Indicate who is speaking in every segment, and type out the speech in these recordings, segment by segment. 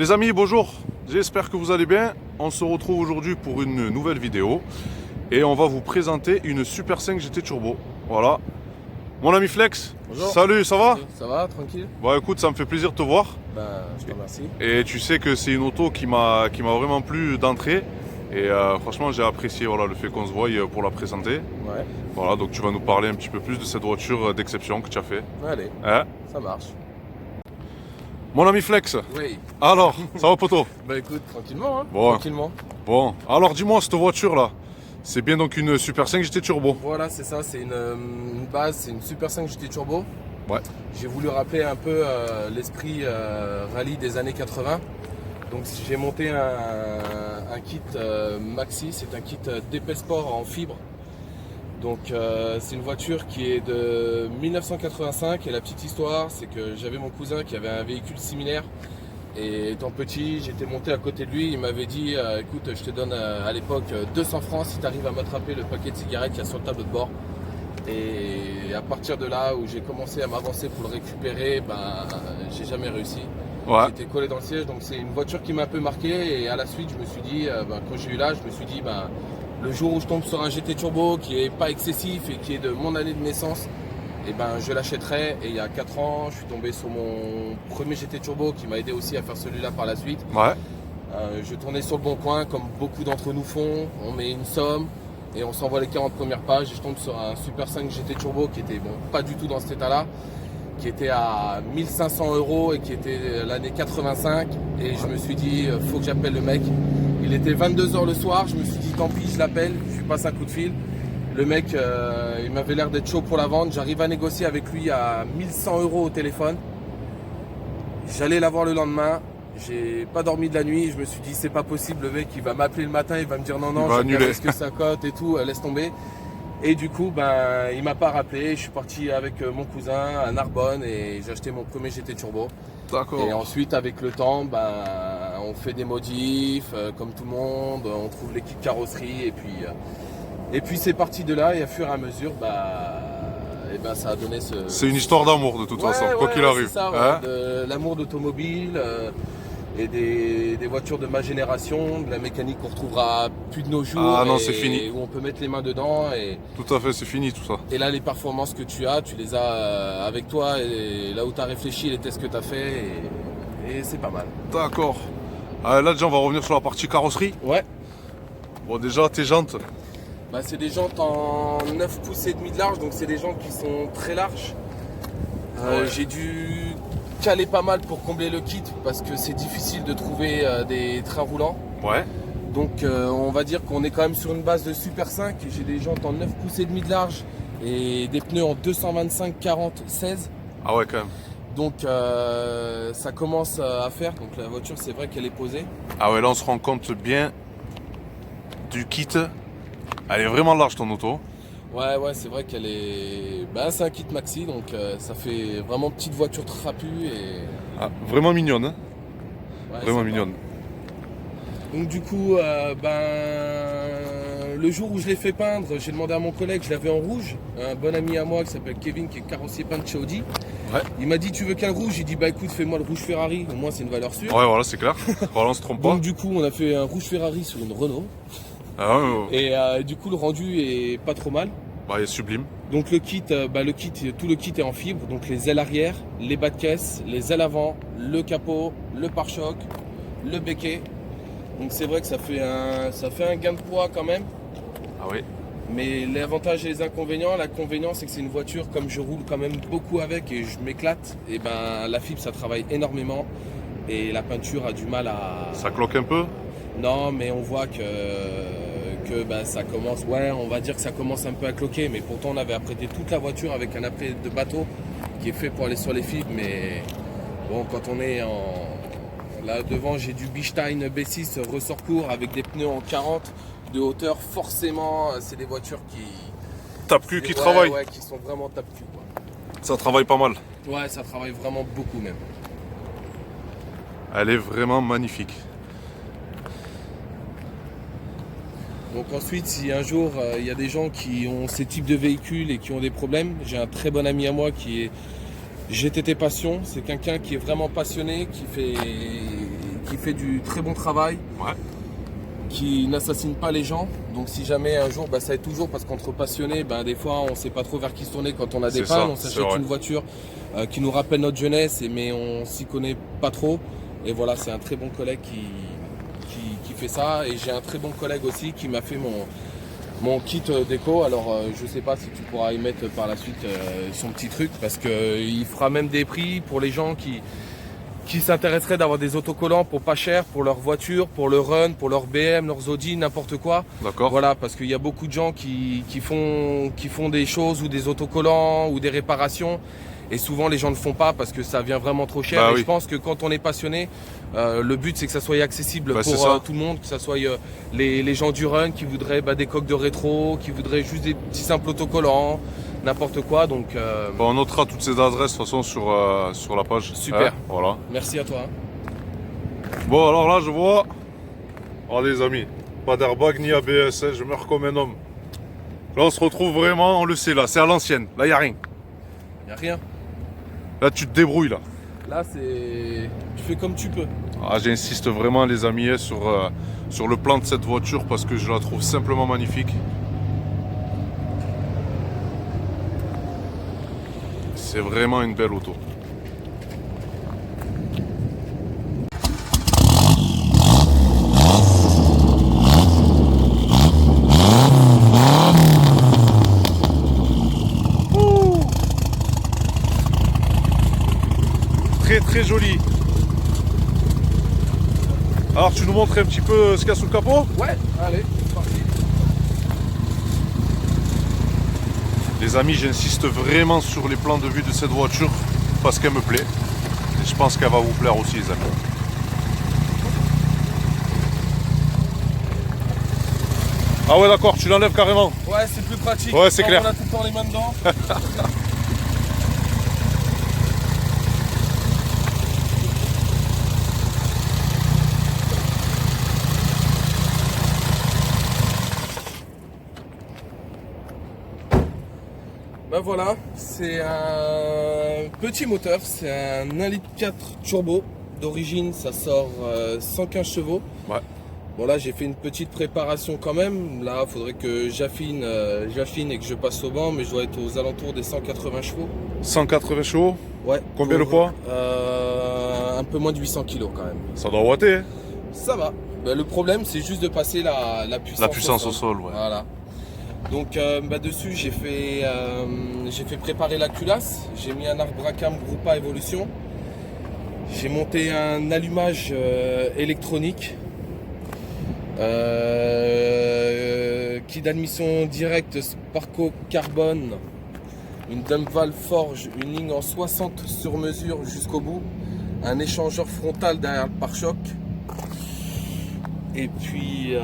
Speaker 1: Les amis, bonjour, j'espère que vous allez bien. On se retrouve aujourd'hui pour une nouvelle vidéo et on va vous présenter une Super 5 GT Turbo. Voilà, mon ami Flex.
Speaker 2: Bonjour.
Speaker 1: Salut, ça va?
Speaker 2: Ça va, tranquille?
Speaker 1: Bah écoute, ça me fait plaisir de te voir.
Speaker 2: Je te remercie.
Speaker 1: Et tu sais que c'est une auto qui m'a vraiment plu d'entrée. Et franchement, j'ai apprécié voilà, le fait qu'on se voie pour la présenter.
Speaker 2: Ouais.
Speaker 1: Voilà, donc tu vas nous parler un petit peu plus de cette voiture d'exception que tu as fait.
Speaker 2: Allez,
Speaker 1: Hein?
Speaker 2: ça marche.
Speaker 1: Mon ami Flex,
Speaker 2: Oui.
Speaker 1: alors, ça va poteau?
Speaker 2: Bah écoute, tranquillement, hein.
Speaker 1: Bon.
Speaker 2: Tranquillement.
Speaker 1: Bon, alors dis-moi, cette voiture-là, c'est bien donc une Super 5 GT Turbo?
Speaker 2: Voilà, c'est ça, c'est une base, c'est une Super 5 GT Turbo.
Speaker 1: Ouais.
Speaker 2: J'ai voulu rappeler un peu l'esprit rallye des années 80. Donc j'ai monté un kit maxi, c'est un kit DP Sport en fibre. Donc c'est une voiture qui est de 1985 et la petite histoire c'est que j'avais mon cousin qui avait un véhicule similaire et étant petit j'étais monté à côté de lui, il m'avait dit écoute je te donne à l'époque 200 francs si tu arrives à m'attraper le paquet de cigarettes qu'il y a sur le tableau de bord. Et à partir de là où j'ai commencé à m'avancer pour le récupérer, j'ai jamais réussi.
Speaker 1: Ouais.
Speaker 2: J'étais collé dans le siège, donc c'est une voiture qui m'a un peu marqué et à la suite je me suis dit, quand j'ai eu l'âge, je me suis dit le jour où je tombe sur un GT Turbo qui est pas excessif et qui est de mon année de naissance, je l'achèterai. Et il y a 4 ans, je suis tombé sur mon premier GT Turbo qui m'a aidé aussi à faire celui-là par la suite.
Speaker 1: Ouais.
Speaker 2: Je tournais sur le bon coin comme beaucoup d'entre nous font, on met une somme et on s'envoie les 40 premières pages et je tombe sur un Super 5 GT Turbo qui était pas du tout dans cet état-là, qui était à 1500 € et qui était l'année 85 et je me suis dit faut que j'appelle le mec. Il était 22 h le soir, je me suis dit tant pis je l'appelle, je lui passe un coup de fil. Le mec il m'avait l'air d'être chaud pour la vente, j'arrive à négocier avec lui à 1100 € au téléphone. J'allais la voir le lendemain, j'ai pas dormi de la nuit, je me suis dit c'est pas possible, le mec il va m'appeler le matin, il va me dire non je regarde ce que ça cote et tout, laisse tomber. Et du coup, il m'a pas rappelé. Je suis parti avec mon cousin à Narbonne et j'ai acheté mon premier GT Turbo.
Speaker 1: D'accord.
Speaker 2: Et ensuite, avec le temps, on fait des modifs comme tout le monde. On trouve l'équipe carrosserie et puis c'est parti de là. Et à fur et à mesure, ça a donné ce.
Speaker 1: C'est une histoire d'amour de toute façon, quoi qu'il arrive.
Speaker 2: C'est ça,
Speaker 1: hein,
Speaker 2: de l'amour d'automobile. Et des voitures de ma génération, de la mécanique qu'on retrouvera plus de nos jours.
Speaker 1: Ah non, c'est fini.
Speaker 2: Où on peut mettre les mains dedans.
Speaker 1: Tout à fait, c'est fini tout ça.
Speaker 2: Et là, les performances que tu as, tu les as avec toi. Et là où tu as réfléchi, les tests que tu as fait. Et c'est pas mal.
Speaker 1: D'accord. Là déjà, on va revenir sur la partie carrosserie.
Speaker 2: Ouais.
Speaker 1: Bon, déjà, tes jantes.
Speaker 2: C'est des jantes en 9 pouces et demi de large. Donc, c'est des jantes qui sont très larges.
Speaker 1: Ouais.
Speaker 2: J'ai dû caler pas mal pour combler le kit parce que c'est difficile de trouver des trains roulants.
Speaker 1: Ouais.
Speaker 2: Donc on va dire qu'on est quand même sur une base de Super 5 et j'ai des jantes en 9 pouces et demi de large et des pneus en 225/40/16.
Speaker 1: Ah ouais, quand même.
Speaker 2: Donc ça commence à faire. Donc la voiture, c'est vrai qu'elle est posée.
Speaker 1: Ah ouais, là on se rend compte bien du kit. Elle est vraiment large ton auto.
Speaker 2: Ouais, c'est vrai qu'elle est. C'est un kit maxi, donc ça fait vraiment petite voiture trapue et.
Speaker 1: Ah, vraiment mignonne. Hein,
Speaker 2: Ouais,
Speaker 1: vraiment
Speaker 2: sympa.
Speaker 1: mignonne.
Speaker 2: Donc du coup, le jour où je l'ai fait peindre, j'ai demandé à mon collègue, je l'avais en rouge, un bon ami à moi qui s'appelle Kevin, qui est carrossier peint de chez Audi.
Speaker 1: Ouais.
Speaker 2: Il m'a dit tu veux quel rouge? J'ai dit écoute fais-moi le rouge Ferrari, au moins c'est une valeur sûre.
Speaker 1: Ouais, voilà, c'est clair. Voilà, on se trompe pas.
Speaker 2: Donc du coup on a fait un rouge Ferrari sur une Renault.
Speaker 1: Ah ouais,
Speaker 2: Et du coup le rendu est pas trop mal.
Speaker 1: il est sublime.
Speaker 2: Donc le kit, tout le kit est en fibre, donc les ailes arrière, les bas de caisse, les ailes avant, le capot, le pare-choc, le béquet. Donc c'est vrai que ça fait un gain de poids quand même.
Speaker 1: Ah oui.
Speaker 2: Mais les avantages et les inconvénients, l'inconvénient c'est que c'est une voiture comme je roule quand même beaucoup avec et je m'éclate, et la fibre ça travaille énormément et la peinture a du mal à...
Speaker 1: Ça cloque un peu.
Speaker 2: Non mais on voit que ça commence, on va dire que ça commence un peu à cloquer, mais pourtant on avait apprêté toute la voiture avec un apprêt de bateau qui est fait pour aller sur les fibres, mais bon quand on est en... Là devant j'ai du Bichstein B6 ressort court avec des pneus en 40 de hauteur, forcément c'est des voitures qui...
Speaker 1: Tape-cul qui travaille.
Speaker 2: Ouais, qui sont vraiment tape-cul quoi.
Speaker 1: Ça travaille pas mal.
Speaker 2: Ouais, ça travaille vraiment beaucoup même.
Speaker 1: Elle est vraiment magnifique.
Speaker 2: Donc ensuite, si un jour il y a des gens qui ont ces types de véhicules et qui ont des problèmes, j'ai un très bon ami à moi qui est GTT Passion. C'est quelqu'un qui est vraiment passionné, qui fait du très bon travail,
Speaker 1: Ouais.
Speaker 2: qui n'assassine pas les gens. Donc si jamais un jour, ça aide toujours parce qu'entre passionnés, des fois on ne sait pas trop vers qui se tourner quand on a des
Speaker 1: C'est
Speaker 2: pannes.
Speaker 1: ça,
Speaker 2: On
Speaker 1: c'est
Speaker 2: s'achète
Speaker 1: vrai.
Speaker 2: une voiture qui nous rappelle notre jeunesse, mais on s'y connaît pas trop. Et voilà, c'est un très bon collègue qui fait ça. Et j'ai un très bon collègue aussi qui m'a fait mon kit déco. Alors je sais pas si tu pourras y mettre par la suite son petit truc, parce qu'il fera même des prix pour les gens qui s'intéresseraient d'avoir des autocollants pour pas cher, pour leur voiture, pour le run, pour leur BM, leurs Audi, n'importe quoi.
Speaker 1: D'accord.
Speaker 2: Voilà, parce qu'il y a beaucoup de gens qui font des choses ou des autocollants ou des réparations. Et souvent les gens ne le font pas parce que ça vient vraiment trop cher.
Speaker 1: Bah
Speaker 2: et
Speaker 1: oui.
Speaker 2: je pense que quand on est passionné, le but c'est que ça soit accessible
Speaker 1: Bah, c'est
Speaker 2: pour
Speaker 1: ça.
Speaker 2: tout le monde, que ça soit les gens du run qui voudraient des coques de rétro, qui voudraient juste des petits simples autocollants, n'importe quoi. Donc
Speaker 1: On notera toutes ces adresses de toute façon sur la page.
Speaker 2: Super.
Speaker 1: Voilà.
Speaker 2: merci à toi.
Speaker 1: Bon, alors là, je vois. Oh, les amis, pas d'airbag ni ABS, je meurs comme un homme. Là, on se retrouve vraiment, on le sait, là, c'est à l'ancienne. Là, il n'y a rien.
Speaker 2: Y a rien.
Speaker 1: Là, tu te débrouilles, là.
Speaker 2: Là tu fais comme tu peux.
Speaker 1: Ah, j'insiste vraiment, les amis, sur le plan de cette voiture parce que je la trouve simplement magnifique. C'est vraiment une belle auto. Ouh. Très très joli. Alors tu nous montres un petit peu ce qu'il y a sous le capot?
Speaker 2: Ouais, allez, c'est parti.
Speaker 1: Les amis, j'insiste vraiment sur les plans de vue de cette voiture parce qu'elle me plaît. Et je pense qu'elle va vous plaire aussi, les amis. Ah ouais, d'accord, tu l'enlèves carrément.
Speaker 2: Ouais, c'est plus pratique.
Speaker 1: Ouais, c'est
Speaker 2: Quand
Speaker 1: clair.
Speaker 2: on a tout le temps les mains dedans. Voilà, c'est un petit moteur, c'est un 1,4 litre turbo. D'origine, ça sort 115 chevaux.
Speaker 1: Ouais.
Speaker 2: Bon là, j'ai fait une petite préparation quand même. Là, il faudrait que j'affine et que je passe au banc, mais je dois être aux alentours des 180 chevaux.
Speaker 1: 180 chevaux.
Speaker 2: Ouais.
Speaker 1: Combien le poids?
Speaker 2: Un peu moins de 800 kg quand même.
Speaker 1: Ça doit watter, hein.
Speaker 2: Ça va. Le problème, c'est juste de passer la puissance.
Speaker 1: La puissance au sol, ouais.
Speaker 2: Voilà. Donc dessus, j'ai fait préparer la culasse. J'ai mis un arbre à cam Groupa Evolution. J'ai monté un allumage électronique. Kit d'admission directe Sparco Carbone. Une dump valve forge, une ligne en 60 sur mesure jusqu'au bout. Un échangeur frontal derrière le pare-choc. Et puis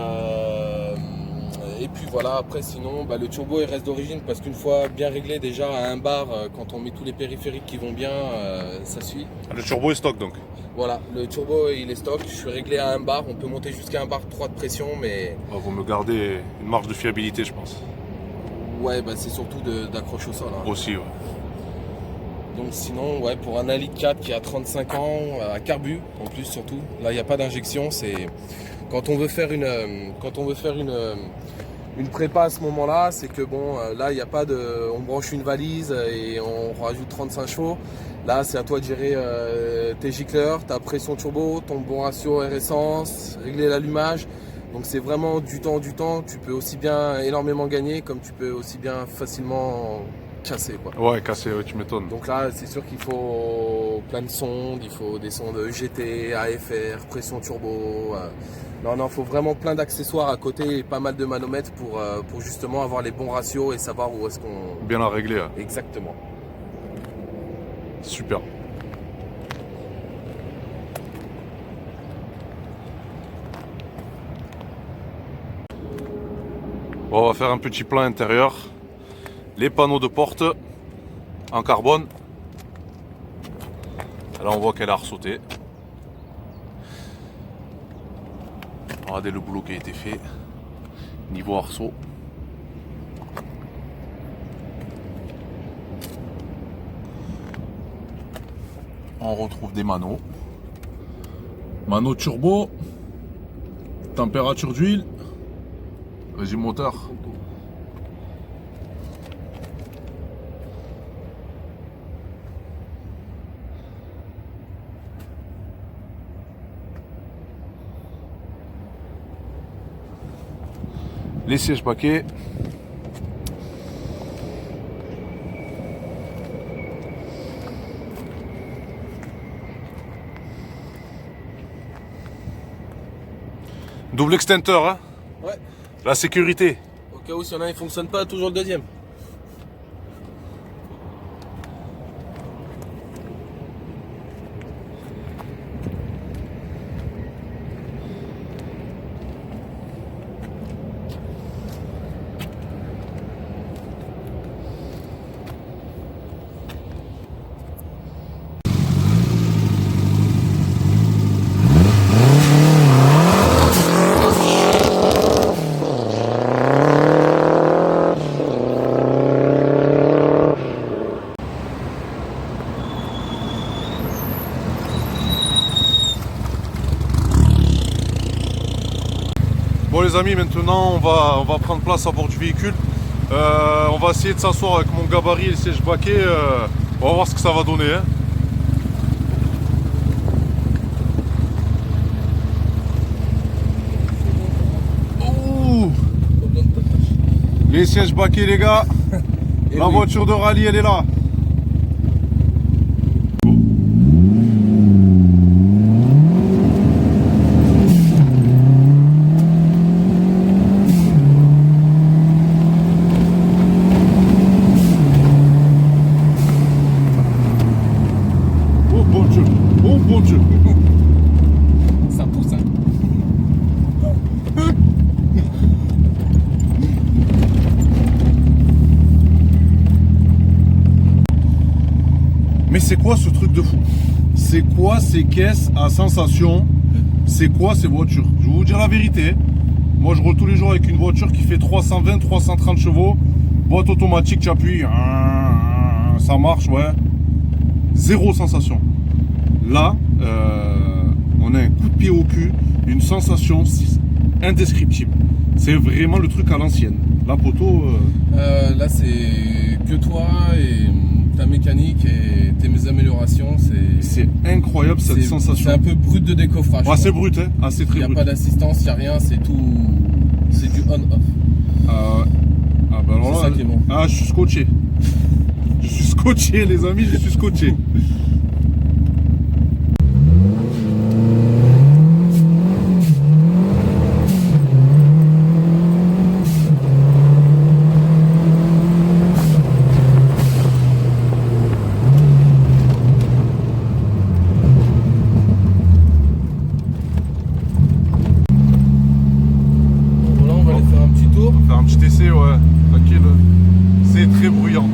Speaker 2: voilà, après sinon le turbo il reste d'origine parce qu'une fois bien réglé déjà à un bar, quand on met tous les périphériques qui vont bien, ça suit.
Speaker 1: Le turbo est stock donc.
Speaker 2: Voilà, le turbo il est stock, je suis réglé à un bar, on peut monter jusqu'à un bar 3 de pression, mais
Speaker 1: Vous me gardez une marge de fiabilité, je pense.
Speaker 2: ouais, c'est surtout d'accroche au sol. Hein.
Speaker 1: Aussi, ouais.
Speaker 2: Donc sinon, ouais, pour un 1,4 litre qui a 35 ans, à carbu en plus surtout, là il n'y a pas d'injection, c'est quand on veut faire une prépa à ce moment-là, c'est que là il n'y a pas de, on branche une valise et on rajoute 35 chevaux. Là c'est à toi de gérer tes gicleurs, ta pression turbo, ton bon ratio air essence, régler l'allumage. Donc c'est vraiment du temps. Tu peux aussi bien énormément gagner comme tu peux aussi bien facilement casser quoi.
Speaker 1: Ouais, cassé, ouais, tu m'étonnes.
Speaker 2: Donc là, c'est sûr qu'il faut plein de sondes, il faut des sondes GT, AFR, pression turbo. Non, il faut vraiment plein d'accessoires à côté et pas mal de manomètres pour justement avoir les bons ratios et savoir où est-ce qu'on...
Speaker 1: Bien la régler, hein.
Speaker 2: Exactement.
Speaker 1: Super. Bon, on va faire un petit plan intérieur. Les panneaux de porte en carbone. Là on voit qu'elle a ressauté. Regardez le boulot qui a été fait. Niveau arceau. On retrouve des manos. Mano turbo, température d'huile, régime moteur. Les sièges paquets. Double extincteur, hein.
Speaker 2: Ouais.
Speaker 1: La sécurité.
Speaker 2: Au cas où s'il y en a un, il fonctionne pas, toujours le deuxième.
Speaker 1: Bon les amis, maintenant on va prendre place à bord du véhicule. On va essayer de s'asseoir avec mon gabarit et le siège baquet. On va voir ce que ça va donner. Hein. Ouh. Les sièges baquets les gars. La voiture de rallye elle est là. Oh bon Dieu.
Speaker 2: Ça pousse, hein.
Speaker 1: Mais c'est quoi ce truc de fou? C'est quoi ces caisses à sensation? C'est quoi ces voitures? Je vais vous dire la vérité. Moi je roule tous les jours avec une voiture qui fait 320, 330 chevaux. Boîte automatique, tu appuies. Ça marche, ouais. Zéro sensation. Là, on a un coup de pied au cul, une sensation indescriptible. C'est vraiment le truc à l'ancienne. La poteau.
Speaker 2: Là, c'est que toi et ta mécanique et tes améliorations.
Speaker 1: C'est incroyable cette sensation.
Speaker 2: C'est un peu brut de décoffrage.
Speaker 1: Ah, c'est brut, hein. Ah, c'est très brut.
Speaker 2: Il n'y a pas d'assistance, il n'y a rien, c'est tout. C'est du on-off.
Speaker 1: Ah, bah alors
Speaker 2: c'est ça qui est bon.
Speaker 1: Ah, je suis scotché. Je suis scotché, les amis, je suis scotché. Faire un petit essai, ouais, tranquille. C'est très bruyant.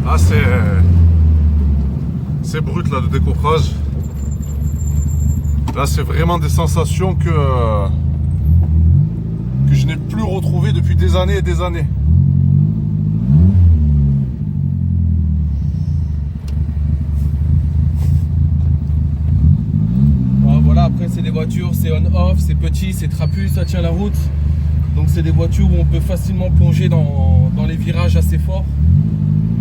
Speaker 1: Ah, c'est brut là de décoffrage. Là, c'est vraiment des sensations que je n'ai plus retrouvées depuis des années et des années.
Speaker 2: Voilà, après c'est des voitures, c'est on-off, c'est petit, c'est trapu, ça tient la route. Donc c'est des voitures où on peut facilement plonger dans les virages assez forts.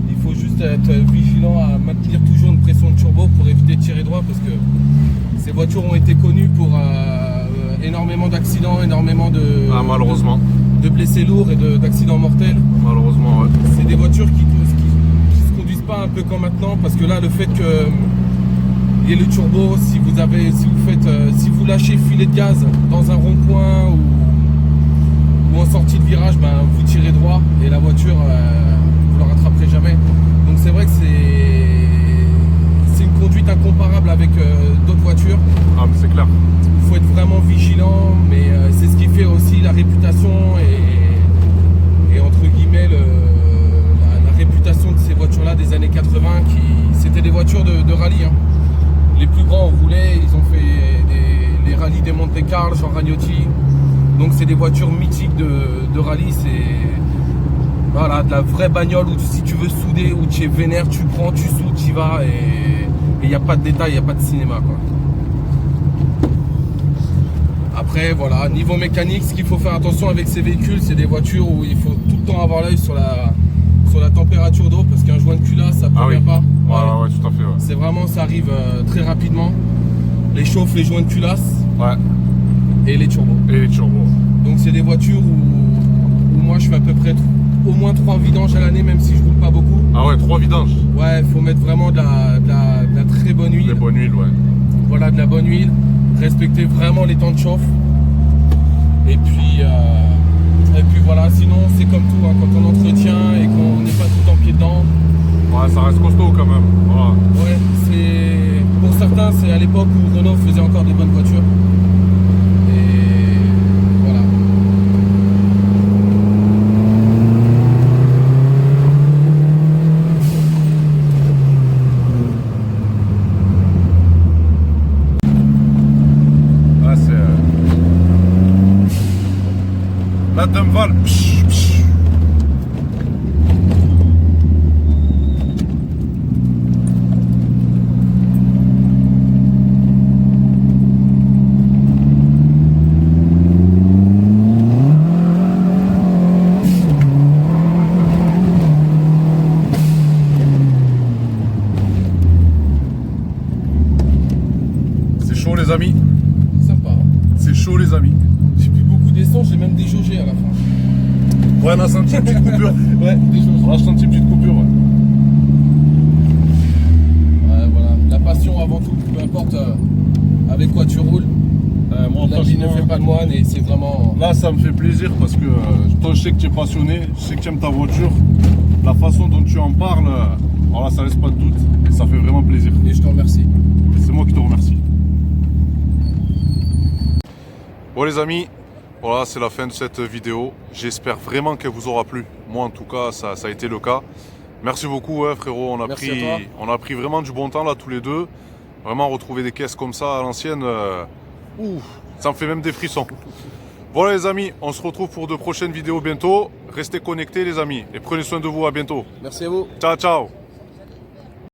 Speaker 2: Il faut juste être vigilant à maintenir toujours une pression de turbo pour éviter de tirer droit parce que ces voitures ont été connues pour énormément d'accidents, énormément
Speaker 1: malheureusement.
Speaker 2: de blessés lourds et d'accidents mortels.
Speaker 1: Malheureusement, ouais.
Speaker 2: C'est des voitures qui se conduisent pas un peu comme maintenant parce que là, le fait que il y ait le turbo, si vous lâchez le filet de gaz dans un rond-point ou en sortie de virage, ben, vous tirez droit et la voiture, vous la rattraperez jamais. Donc c'est vrai que c'est une conduite incomparable avec d'autres voitures.
Speaker 1: Ah, mais c'est clair.
Speaker 2: Il faut être vraiment vigilant, mais c'est ce qui fait aussi la réputation et entre guillemets la réputation de ces voitures-là des années 80, c'était des voitures de rallye. Hein. Les plus grands ont roulé, ils ont fait les rallyes des Monte Carlo, Jean Ragnotti. Donc c'est des voitures mythiques de rallye. C'est voilà, de la vraie bagnole où si tu veux souder, où tu es vénère, tu prends, tu soudes, tu y vas et il n'y a pas de détails, il n'y a pas de cinéma, quoi. Après voilà, niveau mécanique, ce qu'il faut faire attention avec ces véhicules, c'est des voitures où il faut tout le temps avoir l'œil sur la température d'eau, parce qu'un joint de culasse ça ne prévient pas.
Speaker 1: Ouais, tout à fait. Ouais.
Speaker 2: C'est vraiment, ça arrive très rapidement. Les chauffes, les joints de culasse et les turbos. Donc c'est des voitures où moi je fais à peu près au moins 3 vidanges à l'année, même si je roule pas beaucoup.
Speaker 1: Ah ouais, 3 vidanges.
Speaker 2: Ouais, il faut mettre vraiment de la très bonne huile.
Speaker 1: De bonne huile, ouais.
Speaker 2: Voilà, de la bonne huile. Respecter vraiment les temps de chauffe. Et puis voilà, sinon c'est comme tout, hein, quand on entretient et qu'on n'est pas tout le temps pied dedans.
Speaker 1: Ouais, ça reste costaud quand même. Voilà.
Speaker 2: Ouais, pour certains, c'est à l'époque où Renault faisait encore des bonnes voitures. Et voilà.
Speaker 1: Là, c'est la Dumval. C'est chaud les amis.
Speaker 2: Sympa. Hein.
Speaker 1: C'est chaud les amis.
Speaker 2: J'ai plus beaucoup d'essence, j'ai même déjaugé à la fin.
Speaker 1: Ouais, on a senti une petite coupure.
Speaker 2: Ouais, déjaugé.
Speaker 1: On a senti une petite coupure. Ouais.
Speaker 2: Ouais, voilà. La passion avant tout, peu importe avec quoi tu roules.
Speaker 1: Moi,
Speaker 2: La vie ne fait pas le moine et c'est vraiment.
Speaker 1: Là, ça me fait plaisir parce que toi, je sais que tu es passionné, je sais que tu aimes ta voiture. La façon dont tu en parles, alors là, ça laisse pas de doute et ça fait vraiment plaisir.
Speaker 2: Et je te remercie.
Speaker 1: C'est moi qui te remercie. Bon les amis, voilà, c'est la fin de cette vidéo. J'espère vraiment qu'elle vous aura plu. Moi en tout cas, ça a été le cas. Merci beaucoup frérot, on a pris vraiment du bon temps là tous les deux. Vraiment retrouver des caisses comme ça à l'ancienne, ça me fait même des frissons. Voilà les amis, on se retrouve pour de prochaines vidéos bientôt. Restez connectés les amis et prenez soin de vous, à bientôt.
Speaker 2: Merci à vous.
Speaker 1: Ciao ciao.